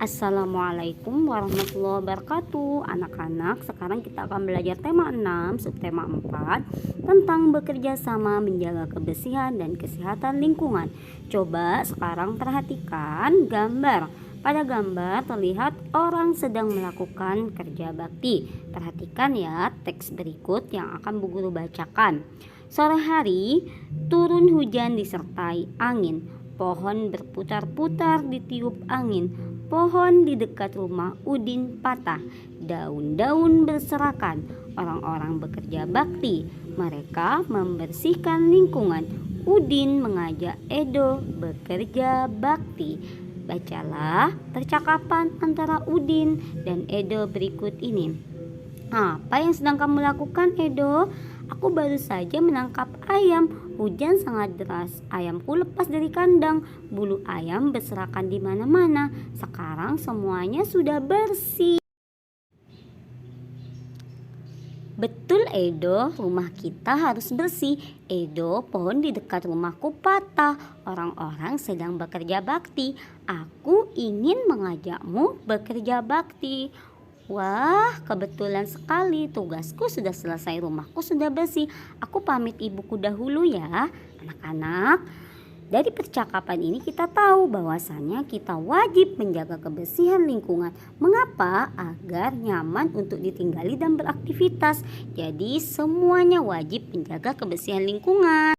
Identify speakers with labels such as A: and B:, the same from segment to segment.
A: Assalamualaikum warahmatullahi wabarakatuh. Anak-anak, sekarang kita akan belajar tema 6, subtema 4 tentang bekerja sama menjaga kebersihan dan kesehatan lingkungan. Coba sekarang perhatikan gambar. Pada gambar terlihat orang sedang melakukan kerja bakti. Perhatikan ya teks berikut yang akan Bu Guru bacakan. Sore hari, turun hujan disertai angin. Pohon berputar-putar ditiup angin. Pohon di dekat rumah Udin patah. Daun-daun berserakan. Orang-orang bekerja bakti. Mereka membersihkan lingkungan. Udin mengajak Edo bekerja bakti. Bacalah percakapan antara Udin dan Edo berikut ini. Apa yang sedang kamu lakukan, Edo? Aku baru saja menangkap ayam. Hujan sangat deras. Ayamku lepas dari kandang. Bulu ayam berserakan di mana-mana. Sekarang semuanya sudah bersih. Betul, Edo, rumah kita harus bersih. Edo, pohon di dekat rumahku patah. Orang-orang sedang bekerja bakti. Aku ingin mengajakmu bekerja bakti. Wah, kebetulan sekali, tugasku sudah selesai, rumahku sudah bersih. Aku pamit ibuku dahulu ya, anak-anak. Dari percakapan ini kita tahu bahwasannya kita wajib menjaga kebersihan lingkungan. Mengapa? Agar nyaman untuk ditinggali dan beraktivitas. Jadi semuanya wajib menjaga kebersihan lingkungan.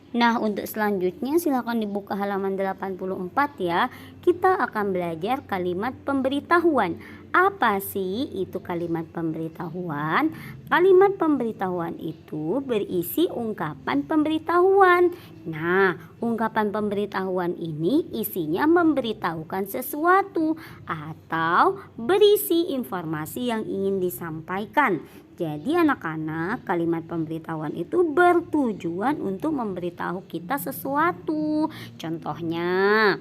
A: Nah, untuk selanjutnya silakan dibuka halaman 84 ya. Kita akan belajar kalimat pemberitahuan. Apa sih itu kalimat pemberitahuan? Kalimat pemberitahuan itu berisi ungkapan pemberitahuan. Nah, ungkapan pemberitahuan ini isinya memberitahukan sesuatu atau berisi informasi yang ingin disampaikan. Jadi anak-anak, kalimat pemberitahuan itu bertujuan untuk memberitahu kita sesuatu. Contohnya,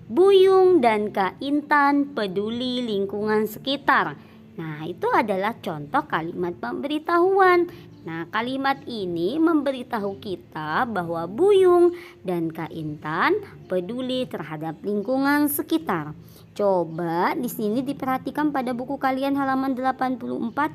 A: Buyung dan Kak Intan peduli lingkungan sekitar. Nah, itu adalah contoh kalimat pemberitahuan. Nah, kalimat ini memberitahu kita bahwa Buyung dan Kak Intan peduli terhadap lingkungan sekitar. Coba di sini diperhatikan pada buku kalian halaman 84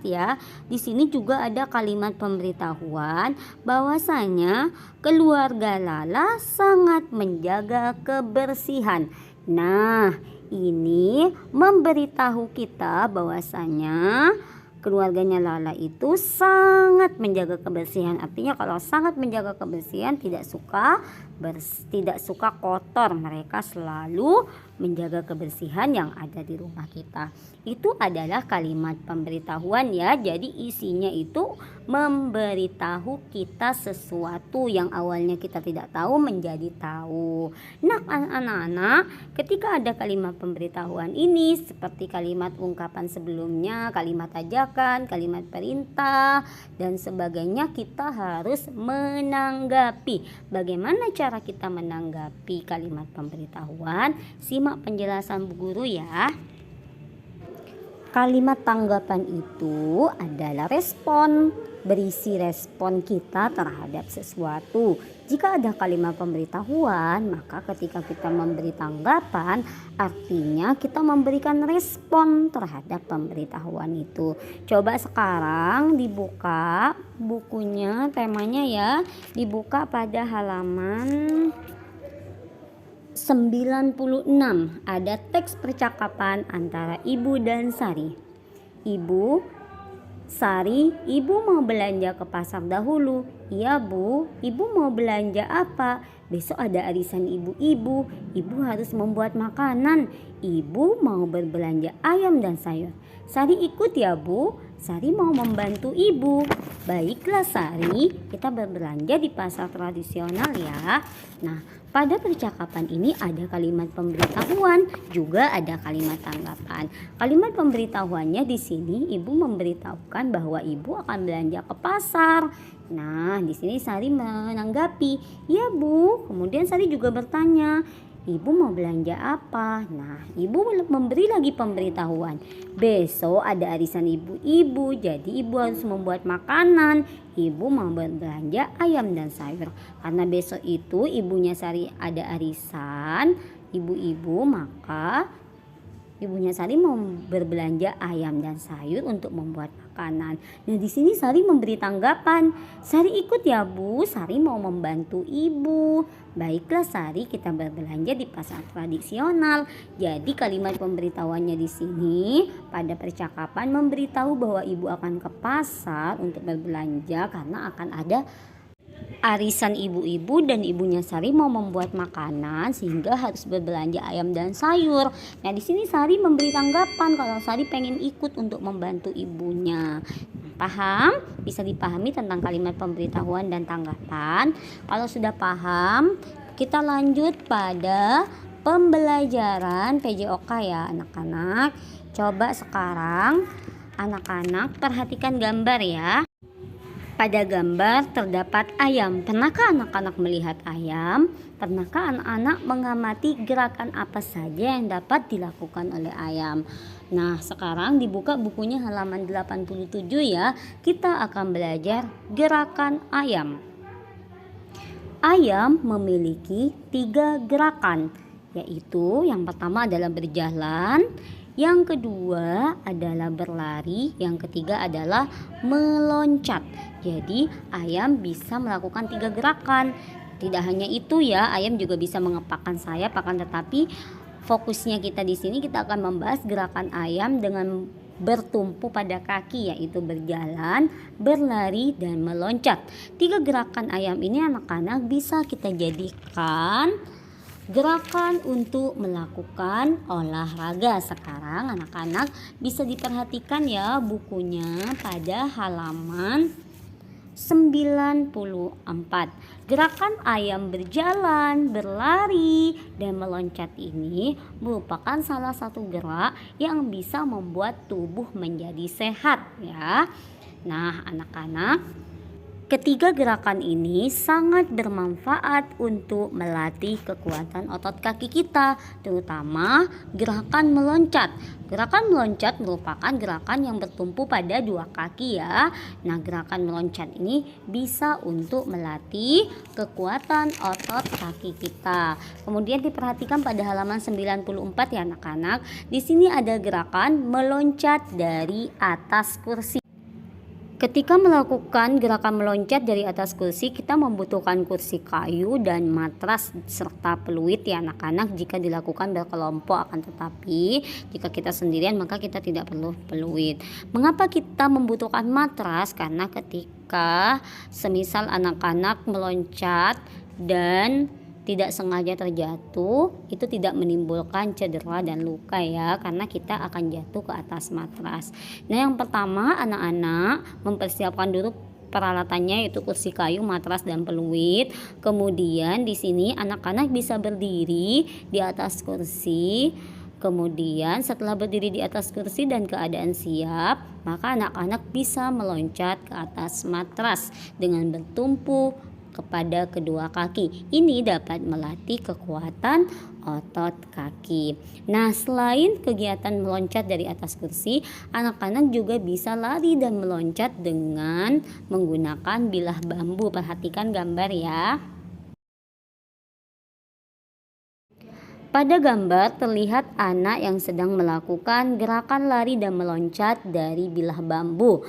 A: ya. Di sini juga ada kalimat pemberitahuan bahwasanya keluarga Lala sangat menjaga kebersihan. Nah, ini memberitahu kita bahwasanya keluarganya Lala itu sangat menjaga kebersihan. Artinya kalau sangat menjaga kebersihan, tidak suka kotor. Mereka selalu menjaga kebersihan yang ada di rumah kita. Itu adalah kalimat pemberitahuan ya. Jadi isinya itu memberitahu kita sesuatu yang awalnya kita tidak tahu menjadi tahu. Nah, anak-anak, ketika ada kalimat pemberitahuan ini seperti kalimat ungkapan sebelumnya, kalimat ajakan, kalimat perintah dan sebagainya, kita harus menanggapi. Bagaimana cara kita menanggapi kalimat pemberitahuan? Simak penjelasan Bu Guru ya. Kalimat tanggapan itu adalah respon, berisi respon kita terhadap sesuatu. Jika ada kalimat pemberitahuan, maka ketika kita memberi tanggapan, artinya kita memberikan respon terhadap pemberitahuan itu. Coba sekarang dibuka bukunya, temanya ya, dibuka pada halaman 96. Ada teks percakapan antara Ibu dan Sari. Sari, ibu mau belanja ke pasar dahulu. Iya Bu, ibu mau belanja apa? Besok ada arisan ibu-ibu. Ibu harus membuat makanan. Ibu mau berbelanja ayam dan sayur. Sari ikut ya Bu. Sari mau membantu ibu. Baiklah Sari, kita berbelanja di pasar tradisional ya. Nah, pada percakapan ini ada kalimat pemberitahuan, juga ada kalimat tanggapan. Kalimat pemberitahuannya di sini ibu memberitahukan bahwa ibu akan belanja ke pasar. Nah, di sini Sari menanggapi, "Iya Bu." Kemudian Sari juga bertanya, "Ibu mau belanja apa?" Nah, ibu memberi lagi pemberitahuan. Besok ada arisan ibu-ibu, jadi ibu harus membuat makanan. Ibu mau berbelanja ayam dan sayur. Karena besok itu ibunya Sari ada arisan, ibu-ibu, maka ibunya Sari mau berbelanja ayam dan sayur untuk membuat makanan. Nah, di sini Sari memberi tanggapan. Sari ikut ya Bu, Sari mau membantu ibu. Baiklah Sari, kita berbelanja di pasar tradisional. Jadi kalimat pemberitahuannya di sini pada percakapan memberitahu bahwa ibu akan ke pasar untuk berbelanja karena akan ada arisan ibu-ibu dan ibunya Sari mau membuat makanan sehingga harus berbelanja ayam dan sayur. Nah, di sini Sari memberi tanggapan kalau Sari pengen ikut untuk membantu ibunya. Paham? Bisa dipahami tentang kalimat pemberitahuan dan tanggapan. Kalau sudah paham, kita lanjut pada pembelajaran PJOK ya anak-anak. Coba sekarang anak-anak perhatikan gambar ya. Pada gambar terdapat ayam. Pernahkah anak-anak melihat ayam? Pernahkah anak-anak mengamati gerakan apa saja yang dapat dilakukan oleh ayam? Nah, sekarang dibuka bukunya halaman 87 ya. Kita akan belajar gerakan ayam. Ayam memiliki 3 gerakan, yaitu yang pertama adalah berjalan, yang kedua adalah berlari, yang ketiga adalah meloncat. Jadi ayam bisa melakukan 3 gerakan. Tidak hanya itu ya, ayam juga bisa mengepakkan sayap, akan tetapi fokusnya kita di sini kita akan membahas gerakan ayam dengan bertumpu pada kaki, yaitu berjalan, berlari, dan meloncat. 3 gerakan ayam ini anak-anak bisa kita jadikan gerakan untuk melakukan olahraga. Sekarang anak-anak bisa diperhatikan ya bukunya pada halaman 94. Gerakan ayam berjalan, berlari, dan meloncat ini merupakan salah satu gerak yang bisa membuat tubuh menjadi sehat ya. Nah, anak-anak, ketiga gerakan ini sangat bermanfaat untuk melatih kekuatan otot kaki kita, terutama gerakan meloncat. Gerakan meloncat merupakan gerakan yang bertumpu pada 2 kaki ya. Nah, gerakan meloncat ini bisa untuk melatih kekuatan otot kaki kita. Kemudian diperhatikan pada halaman 94 ya anak-anak. Di sini ada gerakan meloncat dari atas kursi. Ketika melakukan gerakan meloncat dari atas kursi, kita membutuhkan kursi kayu dan matras serta peluit ya anak-anak jika dilakukan berkelompok. Akan tetapi jika kita sendirian maka kita tidak perlu peluit. Mengapa kita membutuhkan matras? Karena ketika semisal anak-anak meloncat dan tidak sengaja terjatuh, itu tidak menimbulkan cedera dan luka ya, karena kita akan jatuh ke atas matras. Nah, yang pertama anak-anak mempersiapkan dulu peralatannya, yaitu kursi kayu, matras, dan peluit. Kemudian di sini anak-anak bisa berdiri di atas kursi. Kemudian setelah berdiri di atas kursi dan keadaan siap, maka anak-anak bisa meloncat ke atas matras dengan bertumpu kepada kedua kaki. Ini dapat melatih kekuatan otot kaki. Nah, selain kegiatan meloncat dari atas kursi, anak-anak juga bisa lari dan meloncat dengan menggunakan bilah bambu. Perhatikan gambar ya. Pada gambar terlihat anak yang sedang melakukan gerakan lari dan meloncat dari bilah bambu.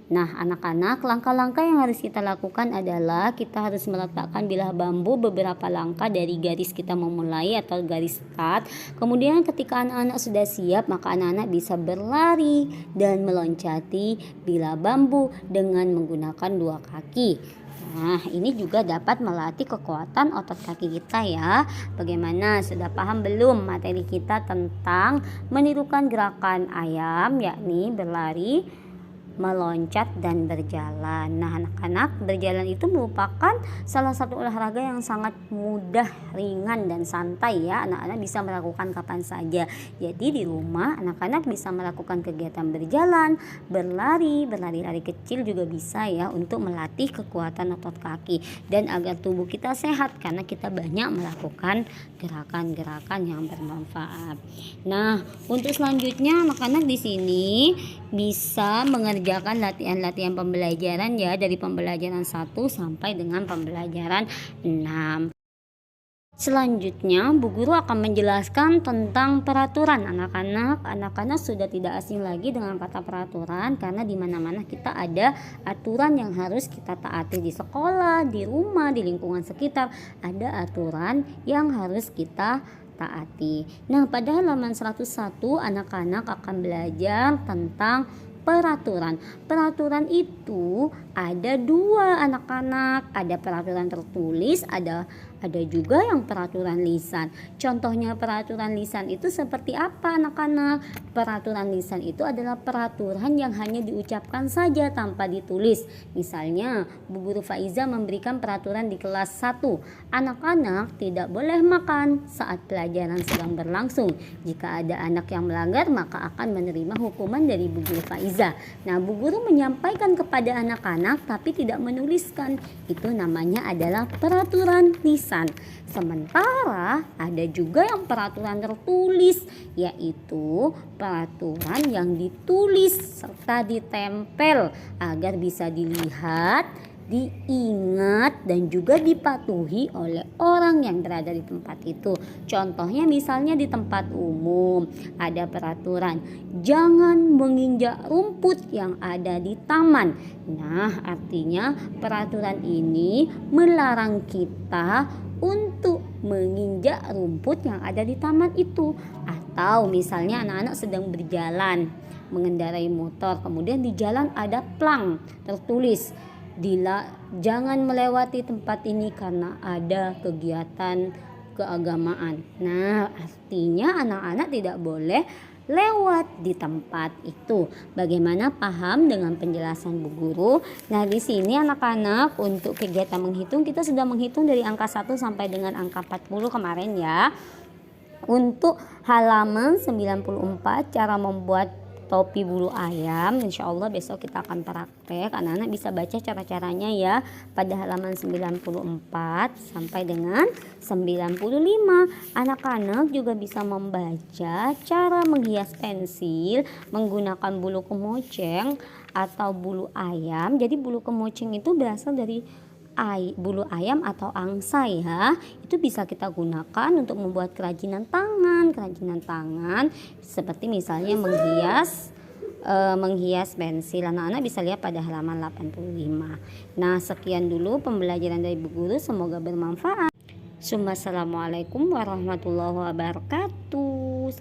A: Nah, anak-anak, langkah-langkah yang harus kita lakukan adalah kita harus meletakkan bilah bambu beberapa langkah dari garis kita memulai atau garis start. Kemudian ketika anak-anak sudah siap, maka anak-anak bisa berlari dan meloncati bilah bambu dengan menggunakan 2 kaki. Nah, ini juga dapat melatih kekuatan otot kaki kita ya. Bagaimana? Sudah paham belum materi kita tentang menirukan gerakan ayam, yakni berlari, meloncat, dan berjalan. Nah, anak-anak, berjalan itu merupakan salah satu olahraga yang sangat mudah, ringan, dan santai ya. Anak-anak bisa melakukan kapan saja. Jadi di rumah anak-anak bisa melakukan kegiatan berjalan, berlari kecil juga bisa ya, untuk melatih kekuatan otot kaki dan agar tubuh kita sehat karena kita banyak melakukan gerakan-gerakan yang bermanfaat. Nah, untuk selanjutnya anak-anak di sini bisa mengerjakan latihan-latihan pembelajaran ya, dari pembelajaran 1 sampai dengan pembelajaran 6. Selanjutnya, Bu Guru akan menjelaskan tentang peraturan anak-anak. Anak-anak sudah tidak asing lagi dengan kata peraturan karena di mana-mana kita ada aturan yang harus kita taati di sekolah, di rumah, di lingkungan sekitar. Ada aturan yang harus kita taati. Nah, pada halaman 101 anak-anak akan belajar tentang peraturan. Peraturan itu ada dua anak-anak, ada peraturan tertulis, ada juga yang peraturan lisan. Contohnya peraturan lisan itu seperti apa anak-anak? Peraturan lisan itu adalah peraturan yang hanya diucapkan saja tanpa ditulis. Misalnya Bu Guru Faiza memberikan peraturan di kelas 1, anak-anak tidak boleh makan saat pelajaran sedang berlangsung. Jika ada anak yang melanggar maka akan menerima hukuman dari Bu Guru Faiza. Nah, Bu Guru menyampaikan kepada anak-anak tapi tidak menuliskan. Itu namanya adalah peraturan lisan. Sementara ada juga yang peraturan tertulis, yaitu peraturan yang ditulis serta ditempel agar bisa dilihat, diingat dan juga dipatuhi oleh orang yang berada di tempat itu. Contohnya misalnya di tempat umum ada peraturan jangan menginjak rumput yang ada di taman. Nah, artinya peraturan ini melarang kita untuk menginjak rumput yang ada di taman itu. Atau misalnya anak-anak sedang berjalan mengendarai motor, kemudian di jalan ada plang tertulis jangan melewati tempat ini karena ada kegiatan keagamaan. Nah, artinya anak-anak tidak boleh lewat di tempat itu. Bagaimana paham dengan penjelasan Bu Guru? Nah, di sini anak-anak untuk kegiatan menghitung kita sudah menghitung dari angka 1 sampai dengan angka 40 kemarin ya. Untuk halaman 94 cara membuat topi bulu ayam, insya Allah besok kita akan praktek. Anak-anak bisa baca cara-caranya ya pada halaman 94 sampai dengan 95. Anak-anak juga bisa membaca cara menghias pensil menggunakan bulu kemoceng atau bulu ayam. Jadi bulu kemoceng itu berasal dari bulu ayam atau angsa ya. Itu bisa kita gunakan untuk membuat kerajinan tangan seperti misalnya menghias pensil. Anak-anak bisa lihat pada halaman 85. Nah, sekian dulu pembelajaran dari Bu Guru, semoga bermanfaat. Assalamualaikum warahmatullahi wabarakatuh.